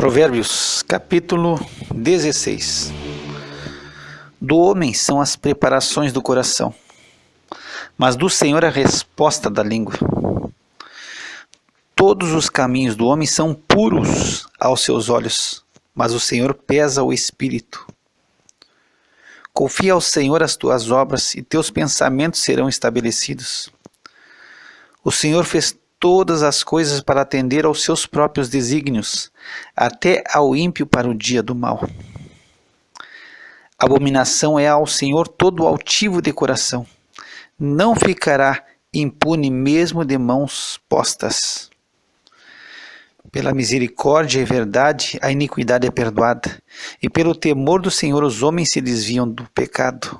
Provérbios, capítulo 16. Do homem são as preparações do coração, mas do Senhor a resposta da língua. Todos os caminhos do homem são puros aos seus olhos, mas o Senhor pesa o espírito. Confia ao Senhor as tuas obras e teus pensamentos serão estabelecidos. O Senhor fez todas as coisas para atender aos seus próprios desígnios, até ao ímpio para o dia do mal. Abominação é ao Senhor todo altivo de coração. Não ficará impune mesmo de mãos postas. Pela misericórdia e verdade, a iniquidade é perdoada, e pelo temor do Senhor os homens se desviam do pecado.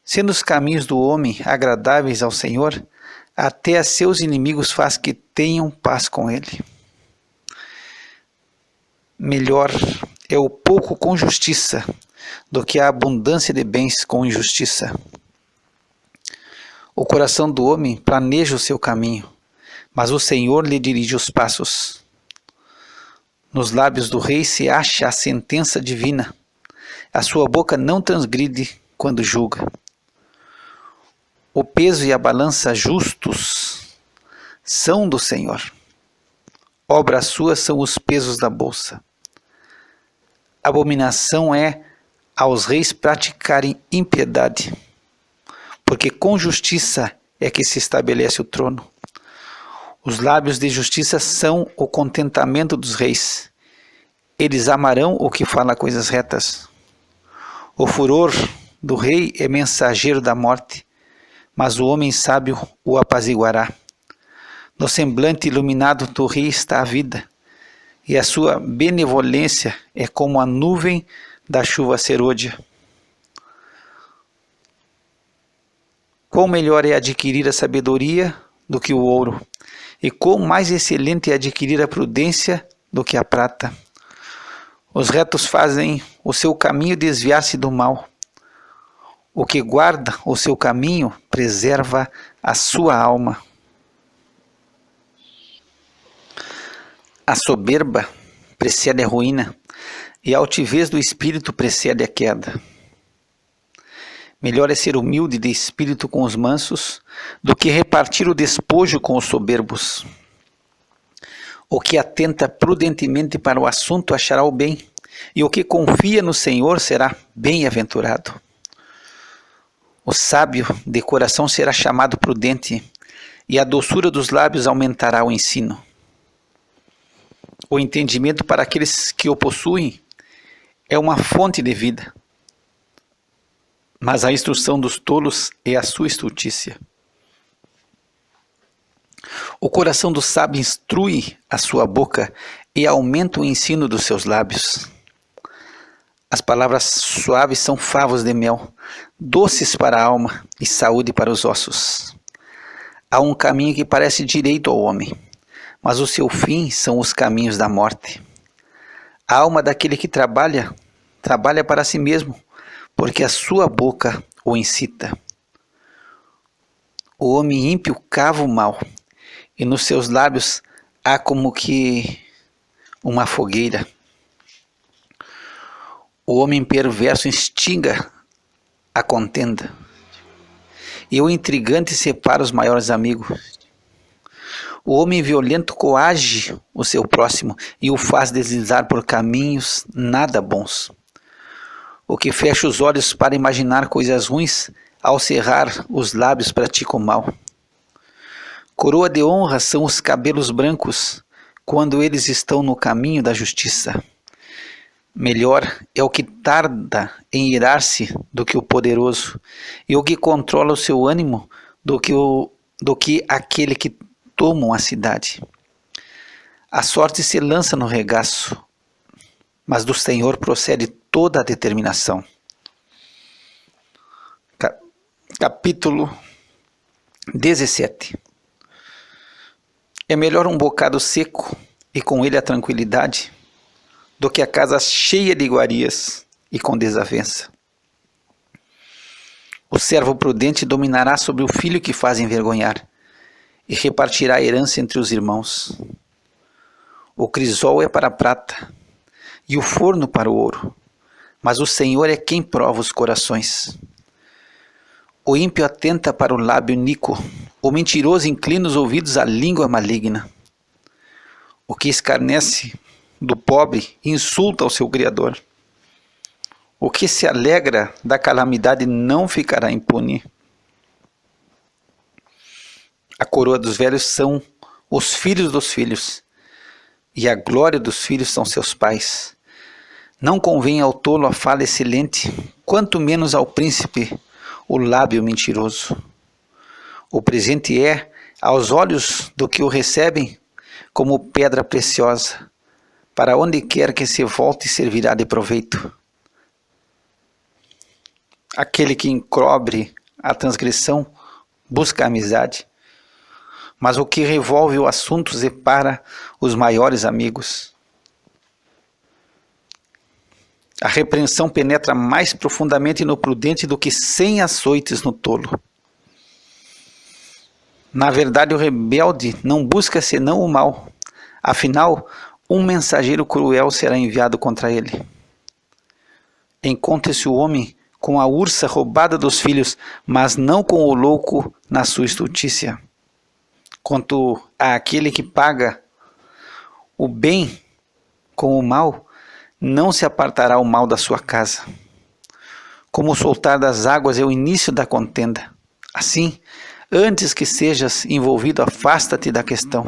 Sendo os caminhos do homem agradáveis ao Senhor, até a seus inimigos faz que tenham paz com ele. Melhor é o pouco com justiça do que a abundância de bens com injustiça. O coração do homem planeja o seu caminho, mas o Senhor lhe dirige os passos. Nos lábios do rei se acha a sentença divina. A sua boca não transgride quando julga. O peso e a balança justos são do Senhor. Obras suas são os pesos da bolsa. Abominação é aos reis praticarem impiedade, porque com justiça é que se estabelece o trono. Os lábios de justiça são o contentamento dos reis. Eles amarão o que fala coisas retas. O furor do rei é mensageiro da morte, mas o homem sábio o apaziguará. No semblante iluminado do rei está a vida, e a sua benevolência é como a nuvem da chuva serôdia. Quão melhor é adquirir a sabedoria do que o ouro, e quão mais excelente é adquirir a prudência do que a prata. Os retos fazem o seu caminho desviar-se do mal. O que guarda o seu caminho preserva a sua alma. A soberba precede a ruína, e a altivez do espírito precede a queda. Melhor é ser humilde de espírito com os mansos, do que repartir o despojo com os soberbos. O que atenta prudentemente para o assunto achará o bem, e o que confia no Senhor será bem-aventurado. O sábio de coração será chamado prudente, e a doçura dos lábios aumentará o ensino. O entendimento para aqueles que o possuem é uma fonte de vida, mas a instrução dos tolos é a sua estultícia. O coração do sábio instrui a sua boca e aumenta o ensino dos seus lábios. As palavras suaves são favos de mel, doces para a alma e saúde para os ossos. Há um caminho que parece direito ao homem, mas o seu fim são os caminhos da morte. A alma daquele que trabalha para si mesmo, porque a sua boca o incita. O homem ímpio cava o mal, e nos seus lábios há como que uma fogueira. O homem perverso instiga a contenda, e o intrigante separa os maiores amigos. O homem violento coage o seu próximo e o faz deslizar por caminhos nada bons. O que fecha os olhos para imaginar coisas ruins, ao cerrar os lábios pratica o mal. Coroa de honra são os cabelos brancos, quando eles estão no caminho da justiça. Melhor é o que tarda em irar-se do que o poderoso, e o que controla o seu ânimo do que aquele que toma a cidade. A sorte se lança no regaço, mas do Senhor procede toda a determinação. Capítulo 17. É melhor um bocado seco e com ele a tranquilidade, do que a casa cheia de iguarias e com desavença. O servo prudente dominará sobre o filho que faz envergonhar, e repartirá a herança entre os irmãos. O crisol é para a prata, e o forno para o ouro, mas o Senhor é quem prova os corações. O ímpio atenta para o lábio iníquo, o mentiroso inclina os ouvidos à língua maligna. O que escarnece do pobre insulta ao seu Criador. O que se alegra da calamidade não ficará impune. A coroa dos velhos são os filhos dos filhos, e a glória dos filhos são seus pais. Não convém ao tolo a fala excelente, quanto menos ao príncipe o lábio mentiroso. O presente é, aos olhos do que o recebem, como pedra preciosa, para onde quer que se volte servirá de proveito. Aquele que encobre a transgressão busca a amizade, mas o que revolve o assunto separa os maiores amigos. A repreensão penetra mais profundamente no prudente do que 100 açoites no tolo. Na verdade, o rebelde não busca senão o mal. Afinal, um mensageiro cruel será enviado contra ele. Encontre-se o homem com a ursa roubada dos filhos, mas não com o louco na sua estultícia. Quanto àquele que paga o bem com o mal, não se apartará o mal da sua casa. Como o soltar das águas é o início da contenda. Assim, antes que sejas envolvido, afasta-te da questão.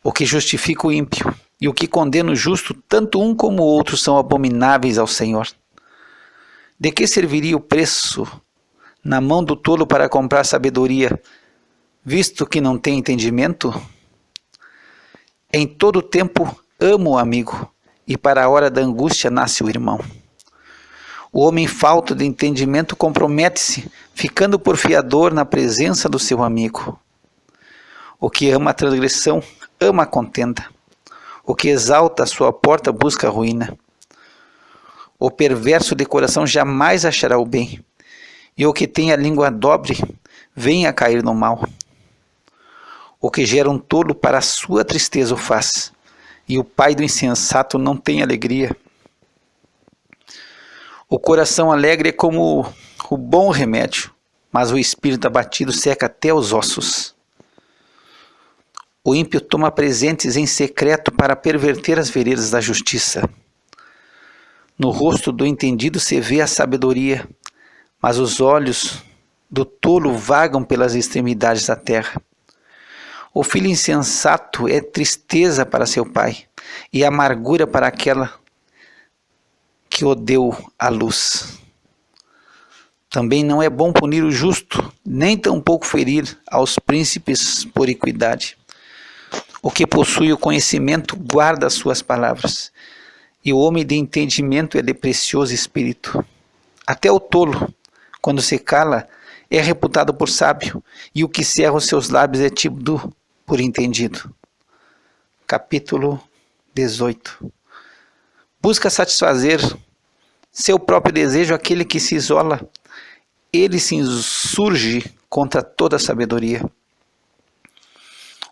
O que justifica o ímpio e o que condena o justo, tanto um como o outro, são abomináveis ao Senhor. De que serviria o preço na mão do tolo para comprar sabedoria, visto que não tem entendimento? Em todo tempo amo o amigo, e para a hora da angústia nasce o irmão. O homem falto de entendimento compromete-se, ficando por fiador na presença do seu amigo. O que ama a transgressão, ama a contenda. O que exalta a sua porta busca a ruína. O perverso de coração jamais achará o bem, e o que tem a língua dobre, vem a cair no mal. O que gera um tolo para a sua tristeza o faz, e o pai do insensato não tem alegria. O coração alegre é como o bom remédio, mas o espírito abatido seca até os ossos. O ímpio toma presentes em secreto para perverter as veredas da justiça. No rosto do entendido se vê a sabedoria, mas os olhos do tolo vagam pelas extremidades da terra. O filho insensato é tristeza para seu pai, e amargura para aquela que o deu à luz. Também não é bom punir o justo, nem tampouco ferir aos príncipes por equidade. O que possui o conhecimento guarda as suas palavras, e o homem de entendimento é de precioso espírito. Até o tolo, quando se cala, é reputado por sábio, e o que cerra os seus lábios é tido por entendido. Capítulo 18. Busca satisfazer seu próprio desejo aquele que se isola. Ele se insurge contra toda a sabedoria.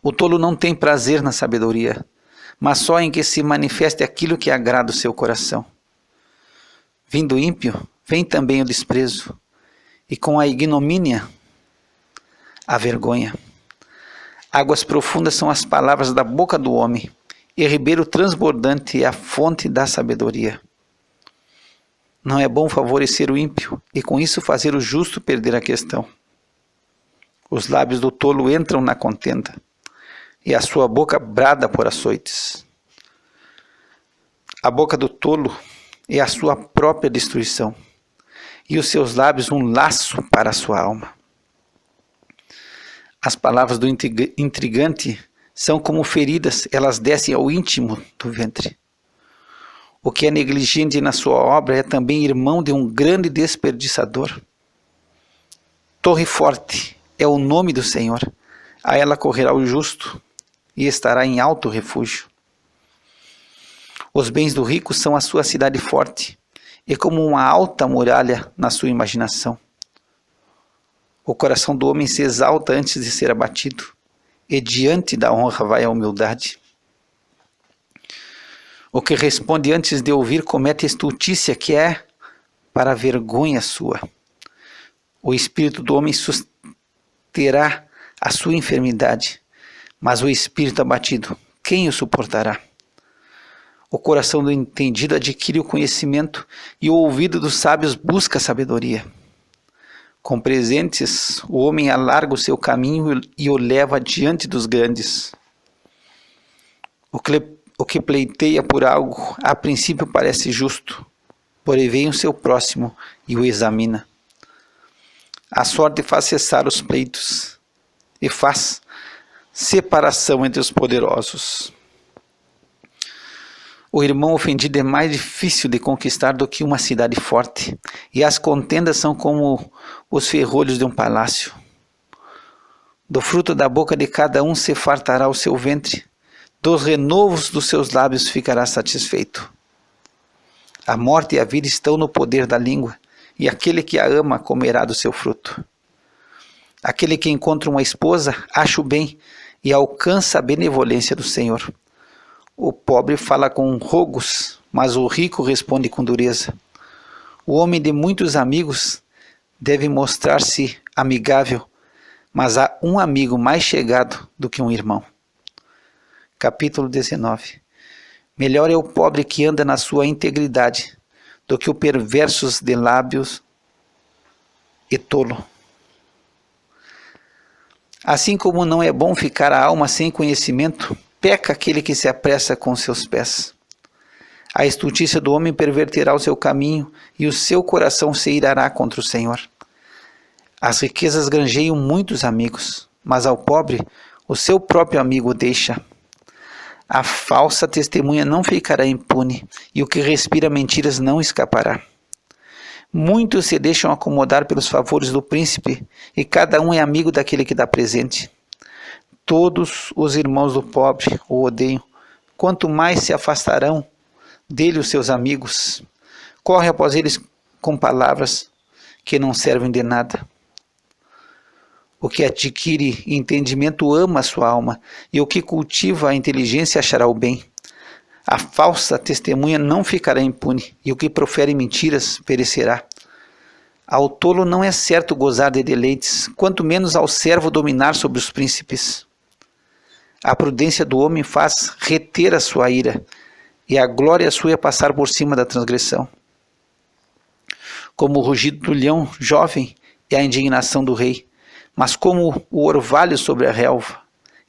O tolo não tem prazer na sabedoria, mas só em que se manifeste aquilo que agrada o seu coração. Vindo o ímpio, vem também o desprezo, e com a ignomínia, a vergonha. Águas profundas são as palavras da boca do homem, e ribeiro transbordante é a fonte da sabedoria. Não é bom favorecer o ímpio, e com isso fazer o justo perder a questão. Os lábios do tolo entram na contenda, e a sua boca brada por açoites. A boca do tolo é a sua própria destruição, e os seus lábios um laço para a sua alma. As palavras do intrigante são como feridas, elas descem ao íntimo do ventre. O que é negligente na sua obra é também irmão de um grande desperdiçador. Torre forte é o nome do Senhor, a ela correrá o justo e estará em alto refúgio. Os bens do rico são a sua cidade forte, e como uma alta muralha na sua imaginação. O coração do homem se exalta antes de ser abatido, e diante da honra vai a humildade. O que responde antes de ouvir comete estultícia, que é para a vergonha sua. O espírito do homem susterá a sua enfermidade, mas o espírito abatido, quem o suportará? O coração do entendido adquire o conhecimento e o ouvido dos sábios busca a sabedoria. Com presentes, o homem alarga o seu caminho e o leva diante dos grandes. O que pleiteia por algo, a princípio parece justo, porém vem o seu próximo e o examina. A sorte faz cessar os pleitos e faz separação entre os poderosos. O irmão ofendido é mais difícil de conquistar do que uma cidade forte, e as contendas são como os ferrolhos de um palácio. Do fruto da boca de cada um se fartará o seu ventre, dos renovos dos seus lábios ficará satisfeito. A morte e a vida estão no poder da língua, e aquele que a ama comerá do seu fruto. Aquele que encontra uma esposa acha o bem e alcança a benevolência do Senhor. O pobre fala com rogos, mas o rico responde com dureza. O homem de muitos amigos deve mostrar-se amigável, mas há um amigo mais chegado do que um irmão. Capítulo 19. Melhor é o pobre que anda na sua integridade do que o perversos de lábios e tolo. Assim como não é bom ficar a alma sem conhecimento, peca aquele que se apressa com seus pés. A estultícia do homem perverterá o seu caminho e o seu coração se irará contra o Senhor. As riquezas granjeiam muitos amigos, mas ao pobre o seu próprio amigo deixa. A falsa testemunha não ficará impune e o que respira mentiras não escapará. Muitos se deixam acomodar pelos favores do príncipe e cada um é amigo daquele que dá presente. Todos os irmãos do pobre o odeiam, quanto mais se afastarão dele os seus amigos. Corre após eles com palavras que não servem de nada. O que adquire entendimento ama a sua alma, e o que cultiva a inteligência achará o bem. A falsa testemunha não ficará impune, e o que profere mentiras perecerá. Ao tolo não é certo gozar de deleites, quanto menos ao servo dominar sobre os príncipes. A prudência do homem faz reter a sua ira, e a glória sua é passar por cima da transgressão. Como o rugido do leão jovem é a indignação do rei, mas como o orvalho sobre a relva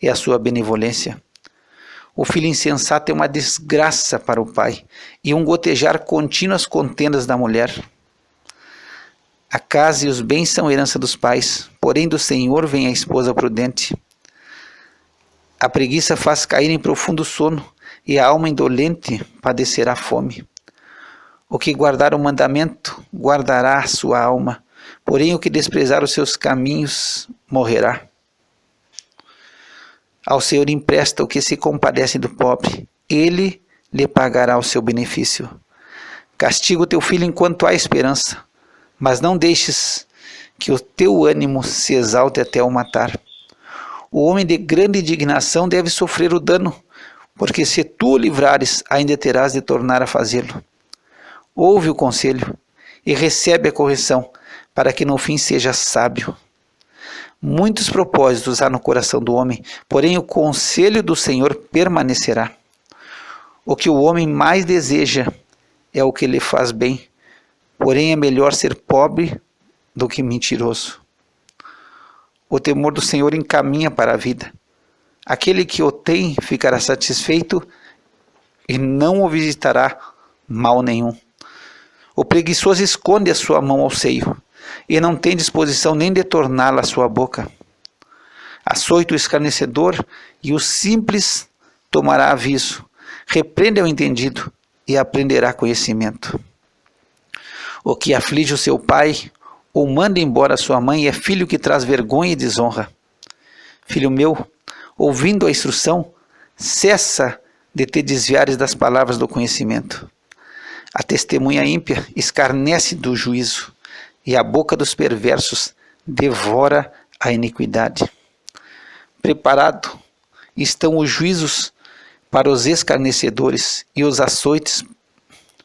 é a sua benevolência. O filho insensato é uma desgraça para o pai, e um gotejar contínuo as contendas da mulher. A casa e os bens são herança dos pais, porém do Senhor vem a esposa prudente. A preguiça faz cair em profundo sono, e a alma indolente padecerá fome. O que guardar o mandamento, guardará a sua alma, porém o que desprezar os seus caminhos, morrerá. Ao Senhor empresta o que se compadece do pobre, ele lhe pagará o seu benefício. Castiga o teu filho enquanto há esperança, mas não deixes que o teu ânimo se exalte até o matar. O homem de grande indignação deve sofrer o dano, porque se tu o livrares, ainda terás de tornar a fazê-lo. Ouve o conselho e recebe a correção, para que no fim seja sábio. Muitos propósitos há no coração do homem, porém o conselho do Senhor permanecerá. O que o homem mais deseja é o que lhe faz bem, porém é melhor ser pobre do que mentiroso. O temor do Senhor encaminha para a vida. Aquele que o tem ficará satisfeito e não o visitará mal nenhum. O preguiçoso esconde a sua mão ao seio e não tem disposição nem de torná-la à sua boca. Açoita o escarnecedor e o simples tomará aviso. Repreende ao entendido e aprenderá conhecimento. O que aflige o seu pai ou manda embora a sua mãe é filho que traz vergonha e desonra. Filho meu, ouvindo a instrução, cessa de te desviares das palavras do conhecimento. A testemunha ímpia escarnece do juízo, e a boca dos perversos devora a iniquidade. Preparado estão os juízos para os escarnecedores e os açoites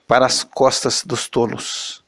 para as costas dos tolos.